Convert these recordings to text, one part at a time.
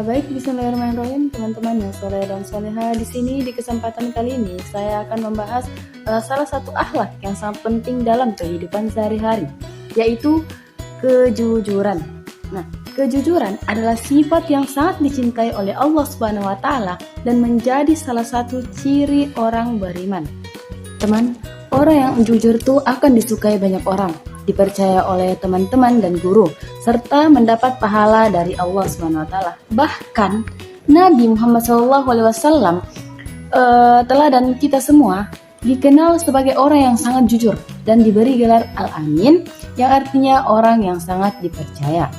Baik, bismillahirrahmanirrahim, teman-teman yang soleh dan soleha. Di sini di kesempatan kali ini saya akan membahas salah satu akhlak yang sangat penting dalam kehidupan sehari-hari, yaitu kejujuran. Nah, kejujuran adalah sifat yang sangat dicintai oleh Allah Subhanahu wa taala dan menjadi salah satu ciri orang beriman. Teman, orang yang jujur tuh akan disukai banyak orang, dipercaya oleh teman-teman dan guru, serta mendapat pahala dari Allah Subhanahu wa taala. Bahkan Nabi Muhammad SAW teladan kita semua dikenal sebagai orang yang sangat jujur dan diberi gelar Al-Amin, yang artinya orang yang sangat dipercaya.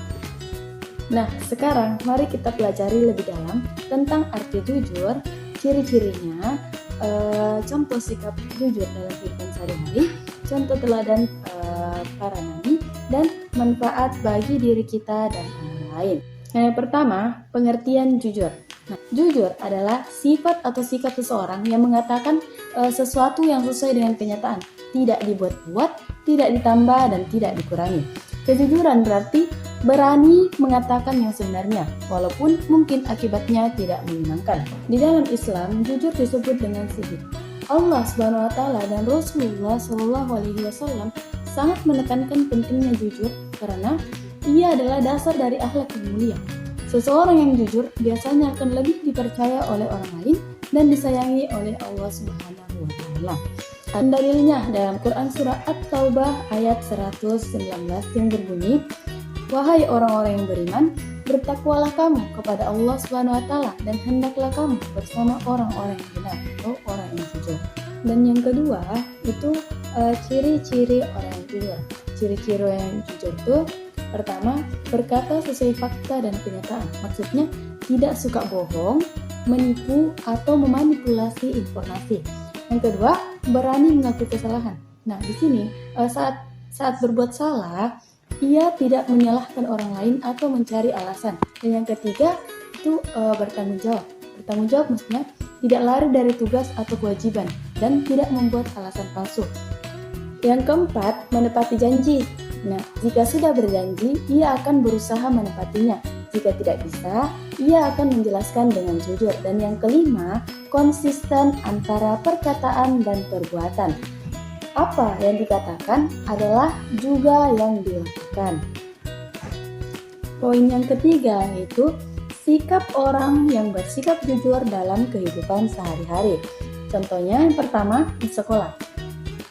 Nah, sekarang mari kita pelajari lebih dalam tentang arti jujur, ciri-cirinya, contoh sikap jujur dalam kehidupan sehari-hari, contoh teladan para nabi, dan manfaat bagi diri kita dan orang lain. Nah, yang pertama, pengertian jujur. Nah, jujur adalah sifat atau sikap seseorang yang mengatakan sesuatu yang sesuai dengan kenyataan, tidak dibuat-buat, tidak ditambah, dan tidak dikurangi. Kejujuran berarti berani mengatakan yang sebenarnya, walaupun mungkin akibatnya tidak menyenangkan. Di dalam Islam, jujur disebut dengan siddiq. Allah Subhanahu wa taala dan Rasulullah SAW sangat menekankan pentingnya jujur karena ia adalah dasar dari akhlak yang mulia. Seseorang yang jujur biasanya akan lebih dipercaya oleh orang lain dan disayangi oleh Allah Subhanahu wa taala. Dalilnya dalam Quran surah At-Taubah ayat 119 yang berbunyi, "Wahai orang-orang yang beriman, bertakwalah kamu kepada Allah Subhanahu wa taala dan hendaklah kamu bersama orang-orang yang benar atau orang yang jujur." Dan yang kedua itu ciri-ciri orang yang jujur. Ciri-ciri orang yang jujur itu pertama, berkata sesuai fakta dan kenyataan. Maksudnya tidak suka bohong, menipu atau memanipulasi informasi. Yang kedua, berani mengaku kesalahan. Nah, di sini saat berbuat salah, ia tidak menyalahkan orang lain atau mencari alasan. Dan yang ketiga itu bertanggung jawab. Bertanggung jawab maksudnya tidak lari dari tugas atau kewajiban dan tidak membuat alasan palsu. Yang keempat, menepati janji. Nah, jika sudah berjanji, ia akan berusaha menepatinya. Jika tidak bisa, ia akan menjelaskan dengan jujur. Dan yang kelima, konsisten antara perkataan dan perbuatan. Apa yang dikatakan adalah juga yang dilakukan. Poin yang ketiga yaitu sikap orang yang bersikap jujur dalam kehidupan sehari-hari. Contohnya yang pertama di sekolah.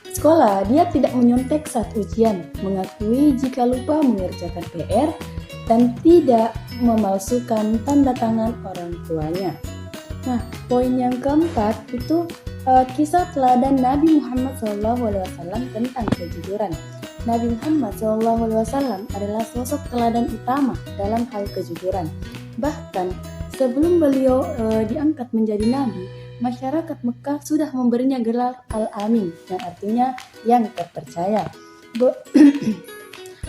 Sekolah, dia tidak menyontek saat ujian, mengakui jika lupa mengerjakan PR, dan tidak memalsukan tanda tangan orang tuanya. Nah, poin yang keempat itu kisah teladan Nabi Muhammad SAW tentang kejujuran. Nabi Muhammad SAW adalah sosok teladan utama dalam hal kejujuran. Bahkan sebelum beliau diangkat menjadi nabi, masyarakat Mekah sudah memberinya gelar Al-Amin, yang artinya yang terpercaya.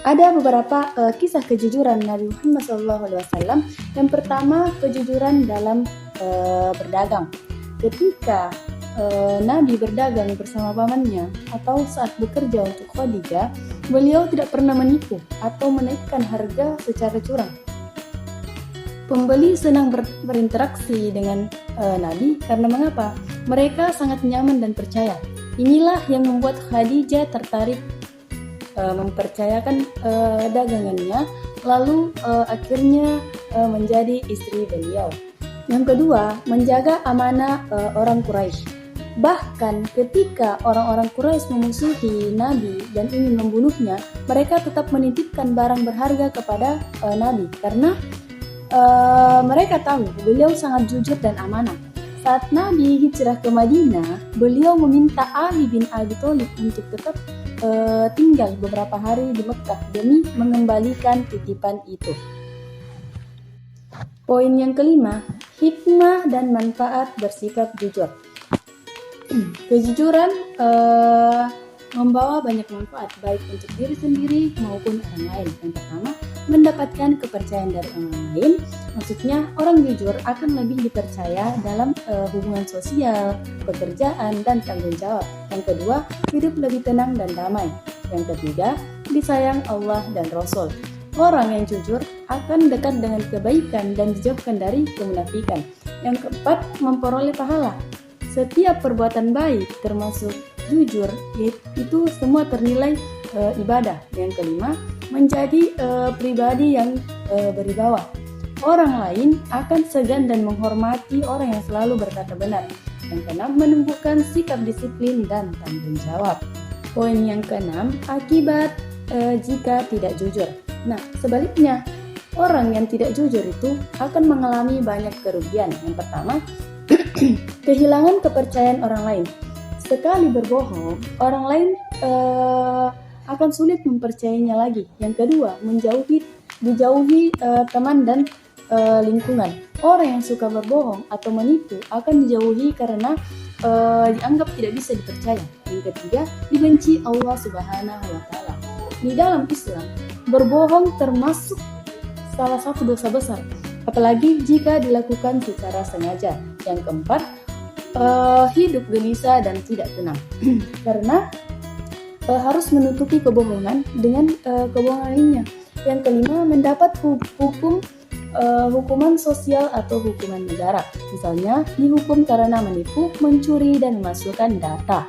Ada beberapa kisah kejujuran Nabi Muhammad SAW. Yang pertama, kejujuran dalam berdagang. Ketika Nabi berdagang bersama pamannya atau saat bekerja untuk Khadijah, beliau tidak pernah menipu atau menaikkan harga secara curang. Pembeli senang berinteraksi dengan Nabi karena mengapa? Mereka sangat nyaman dan percaya. Inilah yang membuat Khadijah tertarik mempercayakan dagangannya, lalu akhirnya menjadi istri beliau. Yang kedua, menjaga amanah orang Quraisy. Bahkan ketika orang-orang Quraisy memusuhi Nabi dan ingin membunuhnya, mereka tetap menitipkan barang berharga kepada Nabi karena mereka tahu beliau sangat jujur dan amanah. Saat Nabi hijrah ke Madinah, beliau meminta Ali bin Abi Thalib untuk tetap tinggal beberapa hari di Mekah demi mengembalikan titipan itu. Poin yang kelima, hikmah dan manfaat bersikap jujur. Kejujuran membawa banyak manfaat baik untuk diri sendiri maupun orang lain. Yang pertama, mendapatkan kepercayaan dari orang lain. Maksudnya orang jujur akan lebih dipercaya dalam hubungan sosial, pekerjaan, dan tanggung jawab. Yang kedua, hidup lebih tenang dan damai. Yang ketiga, disayang Allah dan Rasul. Orang yang jujur akan dekat dengan kebaikan dan dijauhkan dari kemunafikan. Yang keempat, memperoleh pahala. Setiap perbuatan baik termasuk jujur itu semua ternilai ibadah. Yang kelima, menjadi pribadi yang berwibawa. Orang lain akan segan dan menghormati orang yang selalu berkata benar. Yang keenam, menumbuhkan sikap disiplin dan tanggung jawab. Poin yang keenam, akibat jika tidak jujur. Nah, sebaliknya, orang yang tidak jujur itu akan mengalami banyak kerugian. Yang pertama, kehilangan kepercayaan orang lain. Sekali berbohong, orang lain akan sulit mempercayainya lagi. Yang kedua, dijauhi teman dan lingkungan. Orang yang suka berbohong atau menipu akan dijauhi karena dianggap tidak bisa dipercaya. Yang ketiga, dibenci Allah Subhanahu wa Ta'ala. Di dalam Islam, berbohong termasuk salah satu dosa besar, apalagi jika dilakukan secara sengaja. Yang keempat, hidup gelisah dan tidak tenang karena harus menutupi kebohongan dengan kebohongan lainnya. Yang kelima, mendapat hukuman sosial atau hukuman negara, misalnya dihukum karena menipu, mencuri, dan memasukkan data.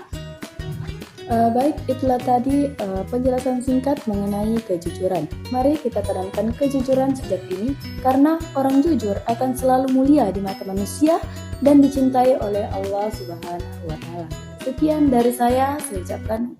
Baik, itulah tadi penjelasan singkat mengenai kejujuran. Mari kita tanamkan kejujuran sejak dini, karena orang jujur akan selalu mulia di mata manusia dan dicintai oleh Allah Subhanahu wa Ta'ala. Sekian dari saya ucapkan